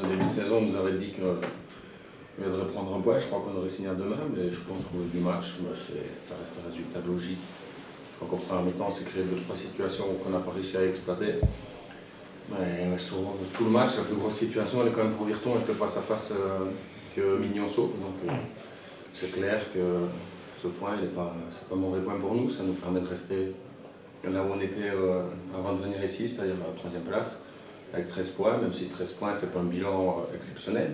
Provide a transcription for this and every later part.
au début de saison, on nous avait dit qu'on devrait prendre un point. Je crois qu'on aurait signé demain, mais je pense qu'au bout du match, ça reste un résultat logique. Je crois qu'au premier mi-temps, on s'est créé 2-3 situations qu'on n'a pas réussi à exploiter. Mais sur tout le match, la plus grosse situation, elle est quand même pour Virton avec le face-à-face que Mignon sauve. Donc c'est clair que ce point, c'est pas un mauvais point pour nous. Ça nous permet de rester là où on était avant de venir ici, c'est-à-dire à la 3e place, avec 13 points, même si 13 points, c'est pas un bilan exceptionnel.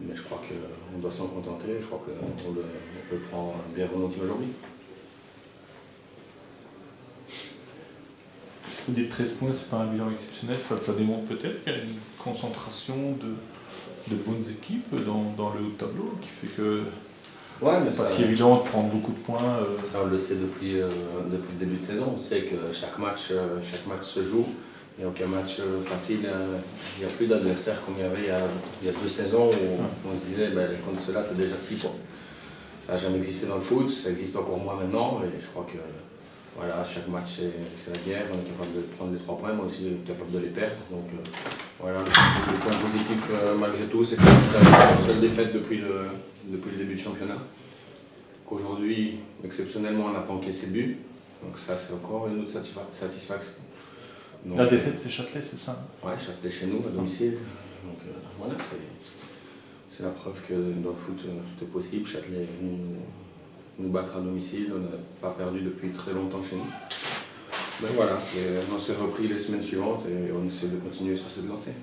Mais je crois qu'on doit s'en contenter. Je crois qu'on le prend bien volontiers aujourd'hui. Vous dites 13 points, c'est pas un bilan exceptionnel, ça démontre peut-être qu'il y a une concentration de bonnes équipes dans le haut de tableau qui fait que c'est pas si évident de prendre beaucoup de points. Ça, on le sait depuis le début de saison. On sait que chaque match se joue. Il n'y a aucun match facile. Il n'y a plus d'adversaires comme il y avait il y a 2 saisons où on se disait contre cela, tu as déjà 6 points. Ça n'a jamais existé dans le foot, ça existe encore moins maintenant. Et je crois que voilà, chaque match c'est la guerre. On est capable de prendre les 3 points, mais aussi capable de les perdre. Donc voilà, le point positif malgré tout, c'est que c'est la seule défaite depuis le début du championnat. Qu'aujourd'hui, exceptionnellement, on n'a pas encaissé de but. Donc ça, c'est encore une autre satisfaction. Donc, la défaite, c'est Châtelet, c'est ça? Ouais, Châtelet chez nous, à domicile. Donc voilà, c'est la preuve que dans le foot, tout est possible. Châtelet est venu nous battre à domicile. On n'a pas perdu depuis très longtemps chez nous. Mais voilà, on s'est repris les semaines suivantes et on essaie de continuer sur cette lancée.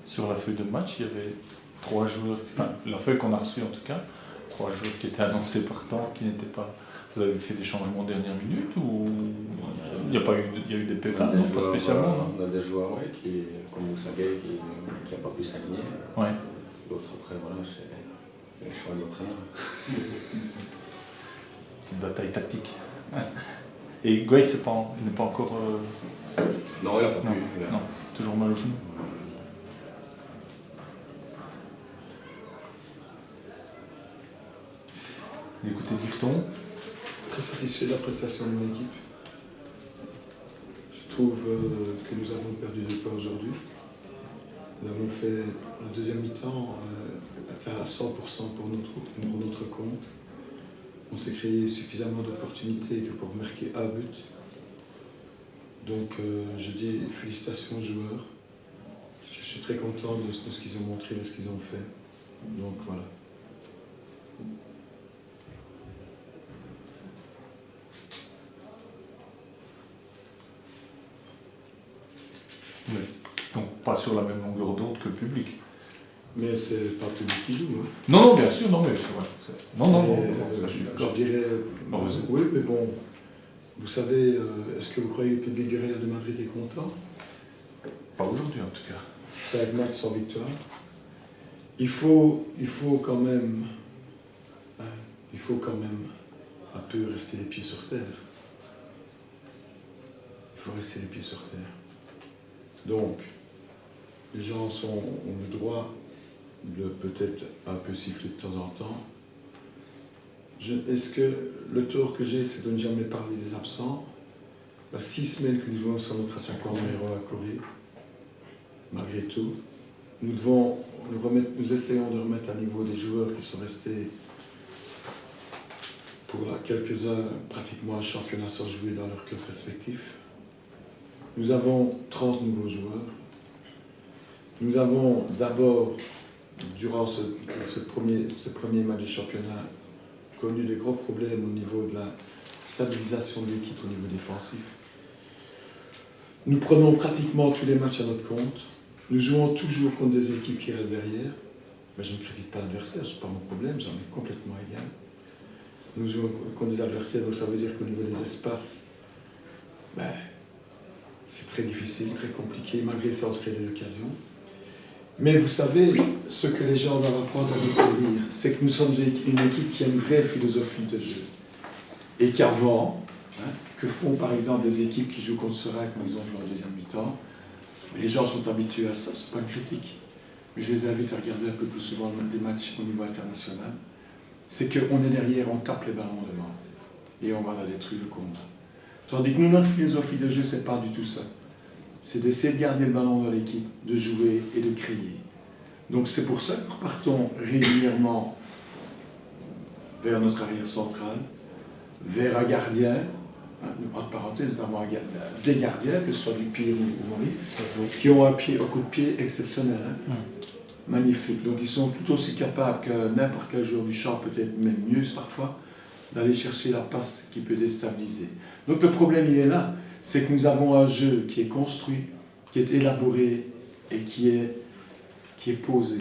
Sur la feuille de match, il y avait 3 joueurs, enfin la feuille qu'on a reçue en tout cas, 3 joueurs qui étaient annoncés partants, qui n'étaient pas. Vous avez fait des changements en dernière minute ou il y a eu des pépins, non, pas spécialement, non? On a des joueurs comme Moussagay qui n'a pas pu s'aligner. Ouais. D'autres après, voilà, c'est les choix de l'entraîneur. Petite bataille tactique. Et Guay n'est pas encore. Non, il n'a pas pu. Non, toujours mal au genou. Écoutez, Virton. Très satisfait de la prestation de mon équipe. Je trouve que nous avons perdu 2 points aujourd'hui. Nous avons fait la deuxième mi-temps à 100% pour notre compte. On s'est créé suffisamment d'opportunités que pour marquer un but. Donc je dis félicitations aux joueurs. Je suis très content de ce qu'ils ont montré, de ce qu'ils ont fait. Donc voilà. Oui. Donc pas sur la même longueur d'onde que le public. Mais c'est pas le public qui joue. Hein. Non, bien sûr, non, mais c'est vrai. Non, ça, je suis d'accord. Je dirais, oui, mais bon, vous savez, est-ce que vous croyez que le public du Real de Madrid est content? Pas aujourd'hui en tout cas. 5 matchs sans victoire. Il faut quand même un peu rester les pieds sur terre. Il faut rester les pieds sur terre. Donc, les gens ont le droit de peut-être un peu siffler de temps en temps. Est-ce que le tort que j'ai, c'est de ne jamais parler des absents? 6 semaines que nous jouons sur notre attaquant numéro 1 Corée, malgré tout. Nous essayons de remettre à niveau des joueurs qui sont restés pour quelques-uns pratiquement un championnat sans jouer dans leur club respectif. Nous avons 30 nouveaux joueurs. Nous avons d'abord, durant ce premier match de championnat, connu des gros problèmes au niveau de la stabilisation de l'équipe au niveau défensif. Nous prenons pratiquement tous les matchs à notre compte. Nous jouons toujours contre des équipes qui restent derrière. Mais je ne critique pas l'adversaire, ce n'est pas mon problème, j'en ai complètement égal. Nous jouons contre des adversaires, donc ça veut dire qu'au niveau des espaces, c'est très difficile, très compliqué, malgré ça on se crée des occasions. Mais vous savez, ce que les gens doivent apprendre à découvrir, c'est que nous sommes une équipe qui a une vraie philosophie de jeu. Et qu'avant, que font par exemple des équipes qui jouent contre Seraing quand ils ont joué en deuxième mi-temps, les gens sont habitués à ça, ce n'est pas une critique. Mais je les invite à regarder un peu plus souvent des matchs au niveau international. C'est qu'on est derrière, on tape les ballons devant. Et on va la détruire le combat. Tandis que nous, notre philosophie de jeu, c'est pas du tout ça. c'est d'essayer de garder le ballon dans l'équipe, de jouer et de créer. Donc c'est pour ça que nous partons régulièrement vers notre arrière central, vers un gardien, entre parenthèses, nous avons des gardiens, que ce soit du Pierre ou Maurice, qui ont un coup de pied exceptionnel, hein. Magnifique. Donc ils sont tout aussi capables que n'importe quel joueur du champ, peut-être même mieux parfois, d'aller chercher la passe qui peut déstabiliser. Donc le problème il est là, c'est que nous avons un jeu qui est construit, qui est élaboré et qui est posé.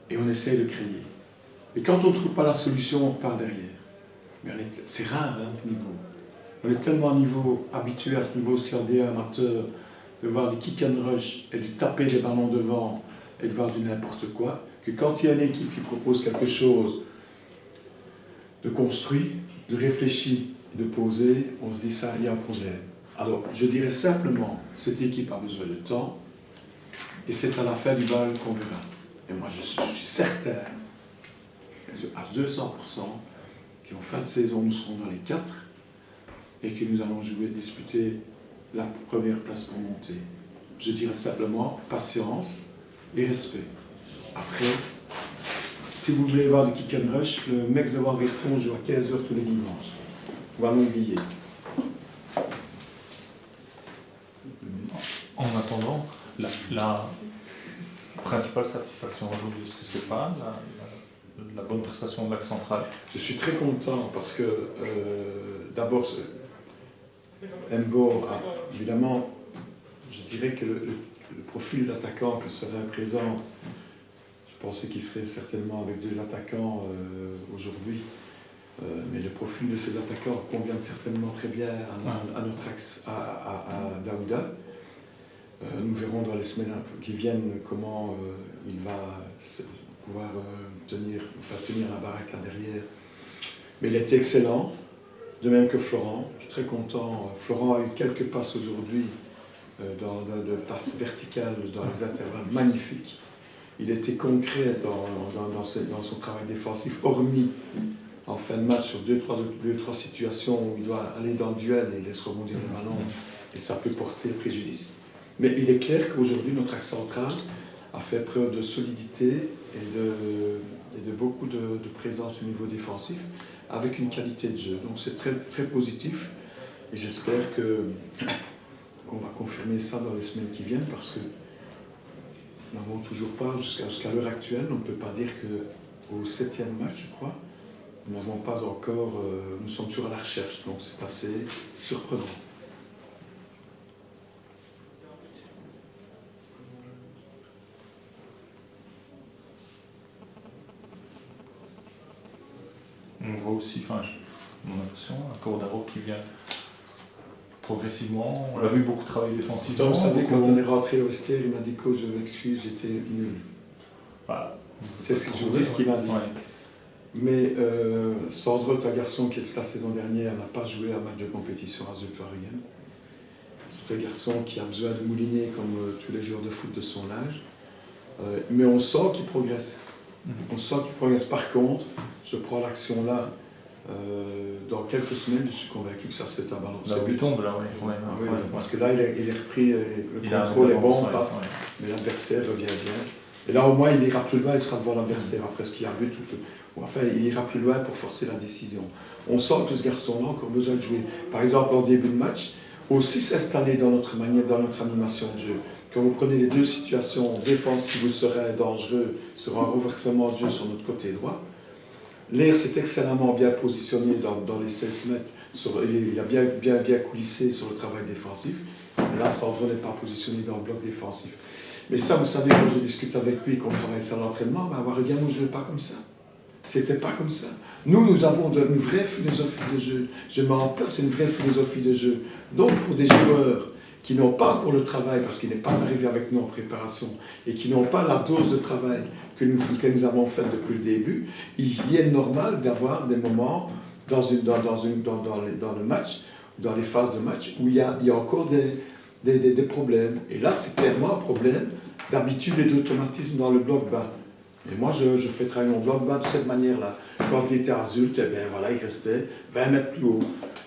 Et on essaie de créer. Et quand on ne trouve pas la solution, on repart derrière. Mais c'est rare, hein, ce niveau. On est tellement habitué à ce niveau aussi en D1 amateur, de voir du kick and rush et du taper des ballons devant et de voir du n'importe quoi, que quand il y a une équipe qui propose quelque chose de construit, de réfléchi, de posé, on se dit ça, il y a un problème. Alors, je dirais simplement, cette équipe a besoin de temps, et c'est à la fin du bal qu'on verra. Et moi, je suis certain, à 200%, qu'en fin de saison, nous serons dans les 4, et que nous allons disputer la première place pour monter. Je dirais simplement patience et respect. Après, si vous voulez voir du kick and rush, le mec de Warvirton joue à 15h tous les dimanches. On va l'oublier. En attendant, la principale satisfaction aujourd'hui, est-ce que c'est pas la bonne prestation de l'axe central? Je suis très content parce que d'abord, Mbo a évidemment, je dirais que le profil d'attaquant que serait présent, je pensais qu'il serait certainement avec 2 attaquants aujourd'hui, mais le profil de ces attaquants convient certainement très bien à notre axe, à Daouda. Nous verrons dans les semaines qui viennent comment il va pouvoir tenir la baraque là derrière. Mais il est excellent, de même que Florent. Je suis très content. Florent a eu quelques passes aujourd'hui, de passes verticales dans les intervalles magnifiques. Il était concret dans son travail défensif, hormis en fin de match sur 2-3 situations où il doit aller dans le duel et il laisse rebondir le ballon et ça peut porter préjudice. Mais il est clair qu'aujourd'hui, notre axe central a fait preuve de solidité et de beaucoup de présence au niveau défensif avec une qualité de jeu. Donc c'est très, très positif et j'espère qu'on va confirmer ça dans les semaines qui viennent parce que nous n'avons toujours pas, jusqu'à l'heure actuelle, on ne peut pas dire qu'au 7e match, je crois, nous n'avons pas encore, nous sommes toujours à la recherche, donc c'est assez surprenant. On voit aussi, mon impression, un Cordaro qui vient progressivement. On l'a vu beaucoup travailler défensivement. Vous savez, quand on est rentré au Stier, il m'a dit que je m'excuse, j'étais nul. Voilà. C'est ce qu'il m'a dit. Ouais. Mais Sandro est un garçon qui, toute la saison dernière, n'a pas joué un match de compétition à Zultuarigen. C'est un garçon qui a besoin de mouliner comme tous les joueurs de foot de son âge. Mais on sent qu'il progresse. On sent qu'il progresse. Par contre, je prends l'action là. Dans quelques semaines, je suis convaincu que ça c'est un ballon. Là où il tombe, là, oui. Parce que là, il est repris, le contrôle est bon, mais l'adversaire revient bien. Et là, au moins, il ira plus loin, il sera devant l'adversaire après ce qu'il y a but. Enfin, il ira plus loin pour forcer la décision. On sent que ce garçon-là a encore besoin de jouer. Par exemple, en début de match, aussi s'installer dans notre animation de jeu. Quand vous prenez les 2 situations défensives où serait dangereux, sera un renversement de jeu sur notre côté droit. L'air s'est excellemment bien positionné dans les 16 mètres. Il a bien coulissé sur le travail défensif. Mais là, Sandro n'est pas positionné dans le bloc défensif. Mais ça, vous savez, quand je discute avec lui, qu'on travaille ça à l'entraînement, regarde, nous ne jouons pas comme ça. C'était pas comme ça. Nous avons une vraie philosophie de jeu. Je mets en place une vraie philosophie de jeu. Donc, pour des joueurs qui n'ont pas encore le travail, parce qu'ils n'est pas arrivé avec nous en préparation, et qui n'ont pas la dose de travail que nous avons faite depuis le début, il est normal d'avoir des moments dans le match, dans les phases de match, où il y a encore des problèmes. Et là, c'est clairement un problème d'habitude et d'automatisme dans le bloc bas. Et moi, je fais travailler mon bloc bas de cette manière-là. Quand il était à Zult, il restait 20 mètres plus haut.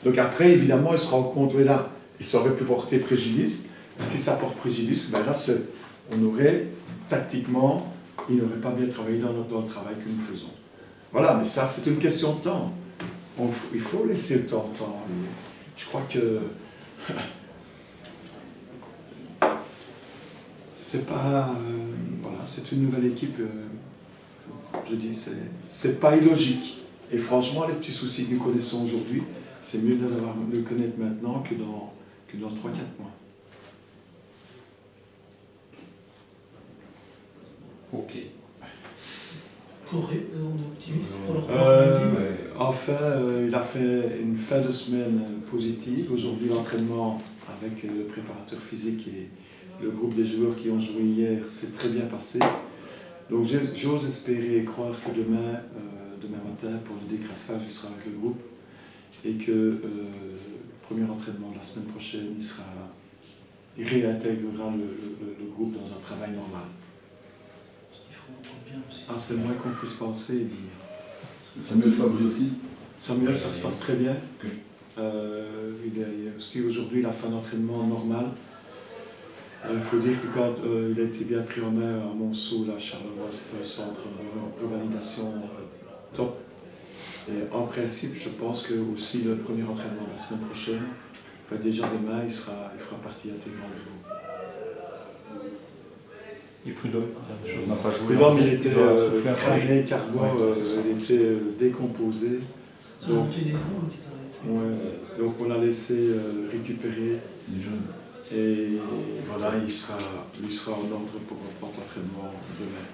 Donc après, évidemment, il se rend compte, là, il aurait pu porter préjudice, Si ça porte préjudice, ben là, on aurait, tactiquement, il n'aurait pas bien travaillé dans le travail que nous faisons. Voilà, mais ça, c'est une question de temps. Il faut laisser le temps au temps. Je crois que c'est pas... voilà, c'est une nouvelle équipe. Je dis, c'est pas illogique. Et franchement, les petits soucis que nous connaissons aujourd'hui, c'est mieux de les connaître maintenant que dans 3-4 mois. Ok. Corée, on est optimiste pour le revoir. Enfin, il a fait une fin de semaine positive. Aujourd'hui, l'entraînement avec le préparateur physique et le groupe des joueurs qui ont joué hier s'est très bien passé. Donc j'ose espérer et croire que demain matin, pour le décrassage, il sera avec le groupe et que le premier entraînement de la semaine prochaine, il réintégrera le groupe dans un travail normal. Il faut encore bien aussi. Ah, c'est le moins qu'on puisse penser et dire. Samuel Fabry aussi. Samuel, ça se passe très bien. Ok. Il y a aussi aujourd'hui la fin d'entraînement normale. Il faut dire que quand il a été bien pris en main à Monceau, là, Charleroi, c'est un centre de revalidation top. Et en principe, je pense que aussi le premier entraînement de la semaine prochaine, déjà demain, il fera partie intégrante du groupe. Et Prud'homme, on n'a pas joué. Prud'homme, il était soufflé un peu. cramé, Cargo, Ouais, c'est ça. il était décomposé. Ils ont monté des rôles qu'ils avaient été. Ouais, donc on l'a laissé récupérer. Il est jeune. Et voilà, il sera en ordre pour reprendre l'entraînement demain.